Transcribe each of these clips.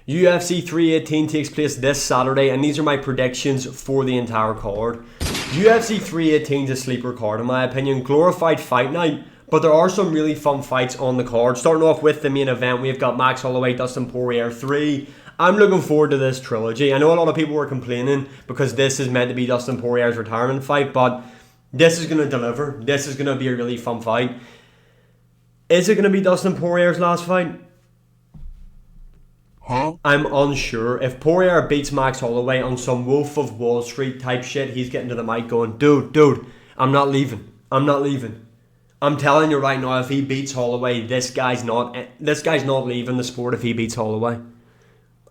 UFC 318 takes place this Saturday, and these are my predictions for the entire card. UFC 318 is a sleeper card, in my opinion. Glorified fight night, but there are some really fun fights on the card. Starting off with the main event, we've got Max Holloway, Dustin Poirier 3. I'm looking forward to this trilogy. I know a lot of people were complaining because this is meant to be Dustin Poirier's retirement fight, but this is going to deliver. This is going to be a really fun fight. Is it going to be Dustin Poirier's last fight? I'm unsure. If Poirier beats Max Holloway on some Wolf of Wall Street type shit, he's getting to the mic going, dude, I'm not leaving. I'm telling you right now, if he beats Holloway, this guy's not leaving the sport if he beats Holloway.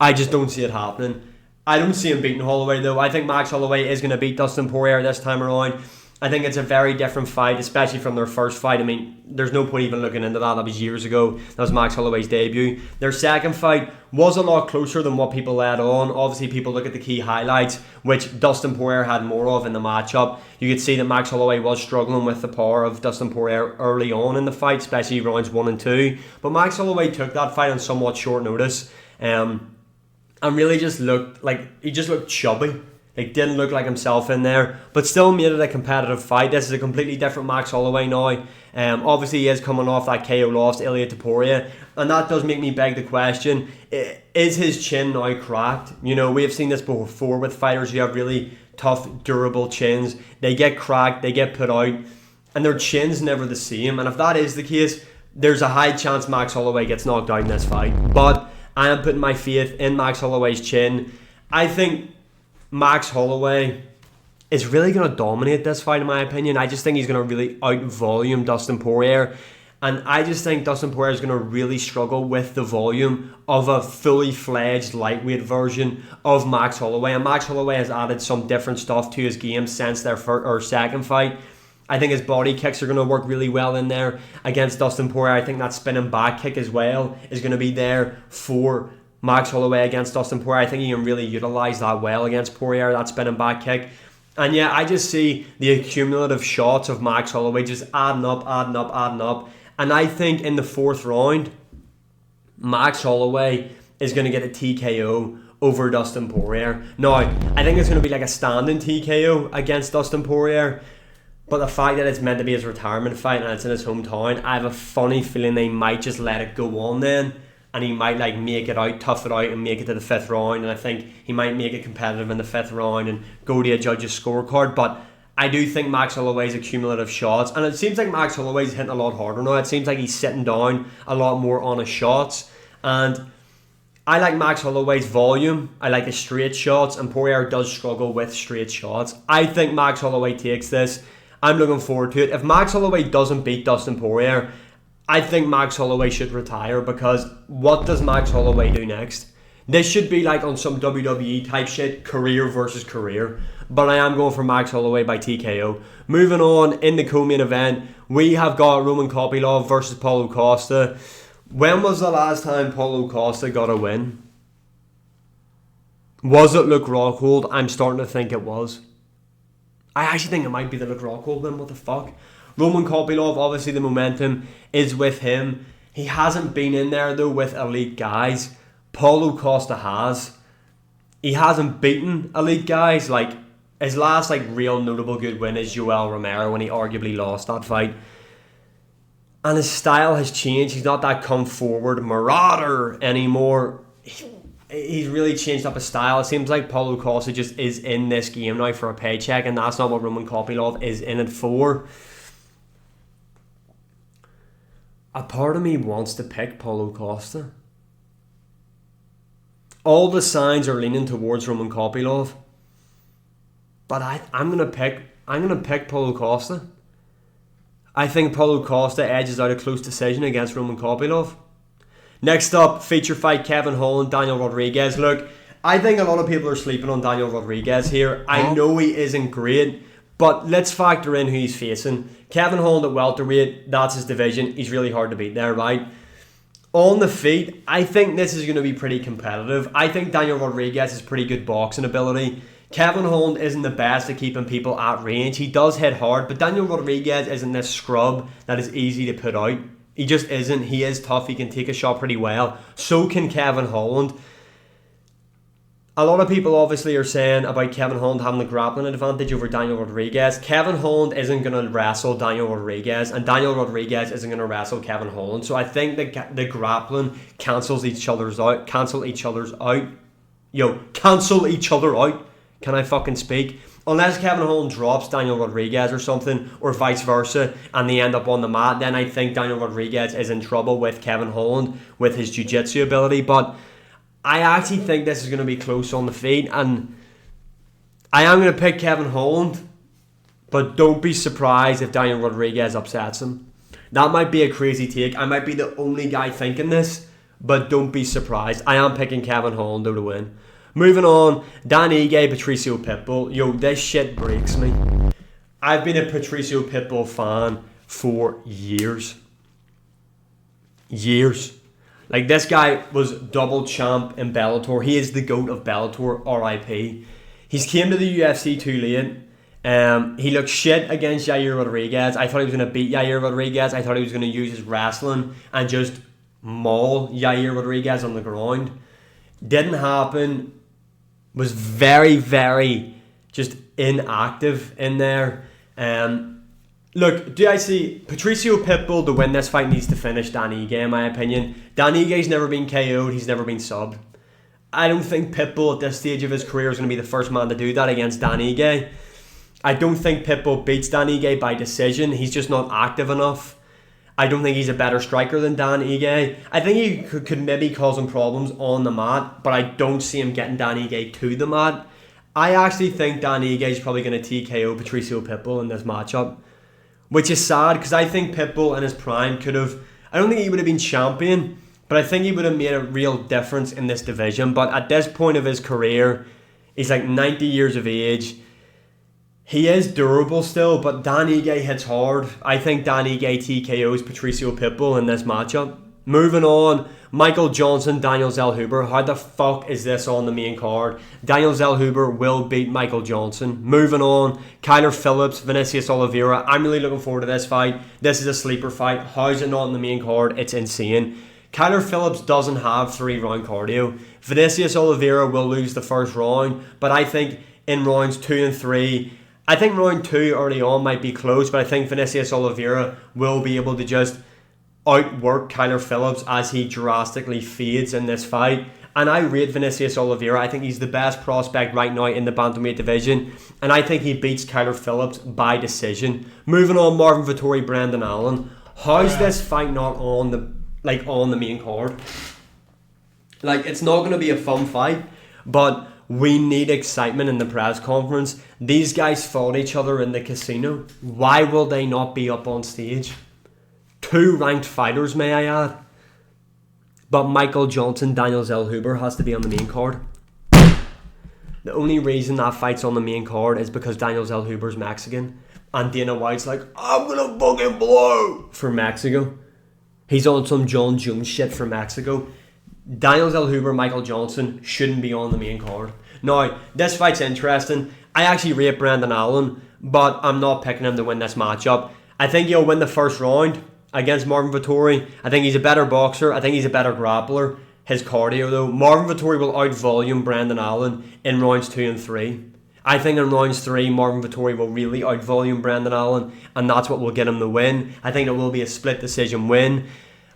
I just don't see it happening. I don't see him beating Holloway though. I think Max Holloway is going to beat Dustin Poirier this time around. I think it's a very different fight, especially from their first fight. I mean, there's no point even looking into that. That was years ago. That was Max Holloway's debut. Their second fight was a lot closer than what people let on. Obviously, people look at the key highlights, which Dustin Poirier had more of in the matchup. You could see that Max Holloway was struggling with the power of Dustin Poirier early on in the fight, especially rounds 1 and 2. But Max Holloway took that fight on somewhat short notice. And really just looked chubby. Like, didn't look like himself in there, but still made it a competitive fight. This is a completely different Max Holloway now. Obviously, he is coming off that KO loss to Ilya Topuria, and that does make me beg the question, is his chin now cracked? You know, we have seen this before with fighters who have really tough, durable chins. They get cracked, they get put out, and their chin's never the same. And if that is the case, there's a high chance Max Holloway gets knocked out in this fight. But I am putting my faith in Max Holloway's chin. I think Max Holloway is really going to dominate this fight, in my opinion. I just think he's going to really out-volume Dustin Poirier. And I just think Dustin Poirier is going to really struggle with the volume of a fully fledged lightweight version of Max Holloway. And Max Holloway has added some different stuff to his game since their second fight. I think his body kicks are going to work really well in there against Dustin Poirier. I think that spinning back kick as well is going to be there for Max Holloway against Dustin Poirier. I think he can really utilise that well against Poirier, that spinning back kick. And yeah, I just see the accumulative shots of Max Holloway just adding up. And I think in the fourth round, Max Holloway is going to get a TKO over Dustin Poirier. Now, I think it's going to be like a standing TKO against Dustin Poirier. But the fact that it's meant to be his retirement fight and it's in his hometown, I have a funny feeling they might just let it go on then. And he might make it out, tough it out, and make it to the fifth round. And I think he might make it competitive in the fifth round and go to a judge's scorecard. But I do think Max Holloway's accumulative shots, and it seems like Max Holloway's hitting a lot harder now. It seems like he's sitting down a lot more on his shots. And I like Max Holloway's volume. I like his straight shots, and Poirier does struggle with straight shots. I think Max Holloway takes this. I'm looking forward to it. If Max Holloway doesn't beat Dustin Poirier, I think Max Holloway should retire, because what does Max Holloway do next? This should be like on some WWE type shit, career versus career. But I am going for Max Holloway by TKO. Moving on, in the co-main event, we have got Roman Kopylov versus Paulo Costa. When was the last time Paulo Costa got a win? Was it Luke Rockhold? I'm starting to think it was. I actually think it might be the Luke Rockhold win. What the fuck? Roman Kopylov, obviously the momentum is with him. He hasn't been in there though with elite guys. Paulo Costa has. He hasn't beaten elite guys. Like, his last real notable good win is Joel Romero when he arguably lost that fight. And his style has changed. He's not that come forward marauder anymore. He's really changed up his style. It seems like Paulo Costa just is in this game now for a paycheck, and that's not what Roman Kopylov is in it for. A part of me wants to pick Paulo Costa. All the signs are leaning towards Roman Kopylov, but I'm gonna pick Paulo Costa. I think Paulo Costa edges out a close decision against Roman Kopylov. Next up, feature fight, Kevin Holland, Daniel Rodriguez. Look, I think a lot of people are sleeping on Daniel Rodriguez here. I know he isn't great, but let's factor in who he's facing. Kevin Holland at welterweight, that's his division. He's really hard to beat there, right? On the feet, I think this is going to be pretty competitive. I think Daniel Rodriguez has pretty good boxing ability. Kevin Holland isn't the best at keeping people at range. He does hit hard, but Daniel Rodriguez isn't this scrub that is easy to put out. He just isn't. He is tough. He can take a shot pretty well. So can Kevin Holland. A lot of people obviously are saying about Kevin Holland having the grappling advantage over Daniel Rodriguez. Kevin Holland isn't going to wrestle Daniel Rodriguez, and Daniel Rodriguez isn't going to wrestle Kevin Holland. So I think the grappling cancels each other's out. Cancel each other out. Can I fucking speak? Unless Kevin Holland drops Daniel Rodriguez or something, or vice versa, and they end up on the mat, then I think Daniel Rodriguez is in trouble with Kevin Holland with his jiu-jitsu ability. But I actually think this is going to be close on the feet, and I am going to pick Kevin Holland, but don't be surprised if Daniel Rodriguez upsets him. That might be a crazy take. I might be the only guy thinking this, but don't be surprised. I am picking Kevin Holland though to win. Moving on, Dan Ige, Patricio Pitbull. Yo, this shit breaks me. I've been a Patricio Pitbull fan for years. Like, this guy was double champ in Bellator. He is the GOAT of Bellator, RIP. He's came to the UFC too late. He looked shit against Yair Rodriguez. I thought he was going to beat Yair Rodriguez. I thought he was going to use his wrestling and just maul Yair Rodriguez on the ground. Didn't happen. Was very, very just inactive in there. Look, do I see Patricio Pitbull to win this fight needs to finish Dan Ige, in my opinion. Dan Ige's never been KO'd, he's never been subbed. I don't think Pitbull at this stage of his career is going to be the first man to do that against Dan Ige. I don't think Pitbull beats Dan Ige by decision. He's just not active enough. I don't think he's a better striker than Dan Ige. I think he could maybe cause him problems on the mat, but I don't see him getting Dan Ige to the mat. I actually think Dan Ige is probably going to TKO Patricio Pitbull in this matchup, which is sad because I think Pitbull in his prime could have... I don't think he would have been champion, but I think he would have made a real difference in this division. But at this point of his career, he's like 90 years of age. He is durable still, but Dan Ige hits hard. I think Dan Ige TKOs Patricio Pitbull in this matchup. Moving on, Michael Johnson, Daniel Zellhuber. How the fuck is this on the main card? Daniel Zellhuber will beat Michael Johnson. Moving on, Kyler Phillips, Vinicius Oliveira. I'm really looking forward to this fight. This is a sleeper fight. How is it not on the main card? It's insane. Kyler Phillips doesn't have 3-round cardio. Vinicius Oliveira will lose the first round, but I think in rounds 2 and 3... I think round 2 early on might be close, but I think Vinicius Oliveira will be able to just outwork Kyler Phillips as he drastically fades in this fight. And I rate Vinicius Oliveira. I think he's the best prospect right now in the bantamweight division, and I think he beats Kyler Phillips by decision. Moving on, Marvin Vettori, Brendan Allen. How's this fight not on the main card? Like, it's not going to be a fun fight, but we need excitement in the press conference. These guys fought each other in the casino. Why will they not be up on stage? 2 ranked fighters, may I add. But Michael Johnson, Daniel Zellhuber has to be on the main card. The only reason that fight's on the main card is because Daniel Zellhuber's Mexican. And Dana White's like, I'm gonna fucking blow for Mexico. He's on some John Jones shit for Mexico. Daniel Zellhuber, Michael Johnson shouldn't be on the main card. Now, this fight's interesting. I actually rate Brendan Allen, but I'm not picking him to win this matchup. I think he'll win the first round against Marvin Vettori. I think he's a better boxer. I think he's a better grappler. His cardio, though. Marvin Vettori will out-volume Brendan Allen in rounds 2 and 3. I think in rounds 3, Marvin Vettori will really out-volume Brendan Allen, and that's what will get him the win. I think it will be a split decision win.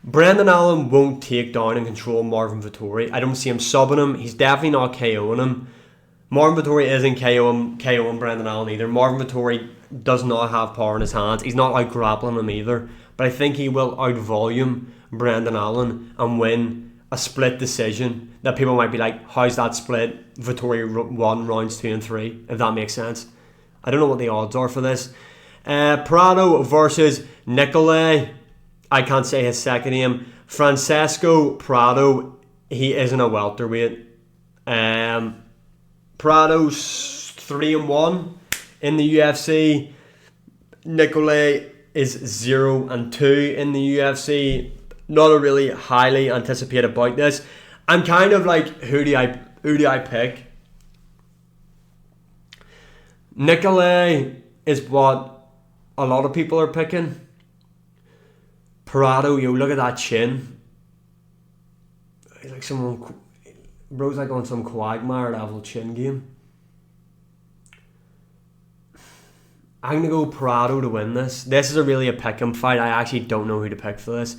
Brendan Allen won't take down and control Marvin Vettori. I don't see him subbing him. He's definitely not KOing him. Marvin Vettori isn't KOing Brendan Allen either. Marvin Vettori does not have power in his hands. He's not out grappling him either. But I think he will out volume Brendan Allen and win a split decision that people might be like, how's that split? Vettori won rounds 2 and 3, if that makes sense. I don't know what the odds are for this. Prado versus Nicolay. I can't say his second name. Francesco Prado. He isn't a welterweight. Prado's 3-1 in the UFC. Nicolay is 0-2 in the UFC. Not a really highly anticipated bout this. I'm kind of like, who do I pick? Nicolay is what a lot of people are picking. Prado, look at that chin. He's like someone Bro's like on some quagmire level chin game. I'm going to go Prado to win this. This is really a pick-em fight. I actually don't know who to pick for this.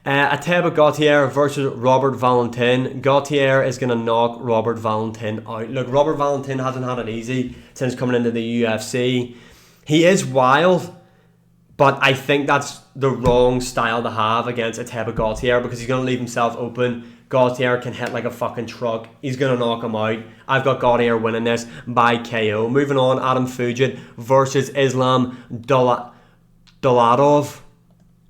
Ateba Gautier versus Robert Valentin. Gautier is going to knock Robert Valentin out. Look, Robert Valentin hasn't had it easy since coming into the UFC. He is wild, but I think that's the wrong style to have against Ateba Gautier because he's going to leave himself open. Gautier can hit like a fucking truck. He's going to knock him out. I've got Gautier winning this by KO. Moving on, Adam Fugit versus Islam Doladov.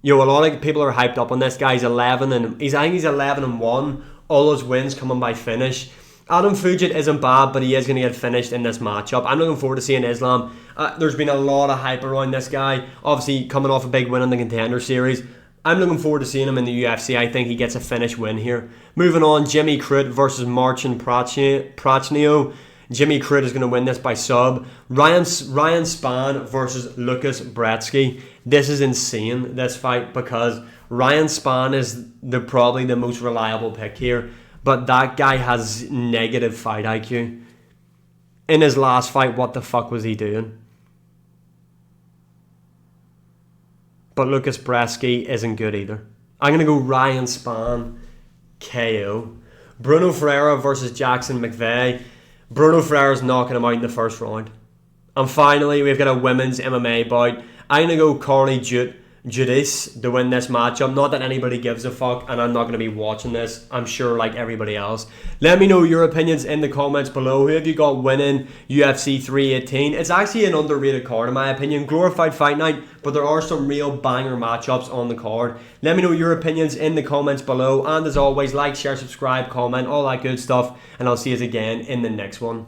Yo, a lot of people are hyped up on this guy. I think he's 11-1. All those wins coming by finish. Adam Fugit isn't bad, but he is going to get finished in this matchup. I'm looking forward to seeing Islam. There's been a lot of hype around this guy. Obviously, coming off a big win in the Contender Series. I'm looking forward to seeing him in the UFC. I think he gets a finish win here. Moving on, Jimmy Crute versus Marcin Prachnio. Jimmy Crute is going to win this by sub. Ryan Spann versus Lucas Brzeski. This is insane, this fight, because Ryan Spann is probably the most reliable pick here. But that guy has negative fight IQ. In his last fight, what the fuck was he doing? But Lucas Brzeski isn't good either. I'm going to go Ryan Spann, KO. Bruno Ferreira versus Jackson McVeigh. Bruno Ferreira's knocking him out in the first round. And finally, we've got a women's MMA bout. I'm going to go Carly Judice to win this matchup. Not that anybody gives a fuck, and I'm not going to be watching this, I'm sure, like everybody else. Let me know your opinions in the comments below. Who have you got winning UFC 318? It's actually an underrated card in my opinion. Glorified fight night, but there are some real banger matchups on the card. Let me know your opinions in the comments below. And as always, like, share, subscribe, comment, all that good stuff. And I'll see you again in the next one.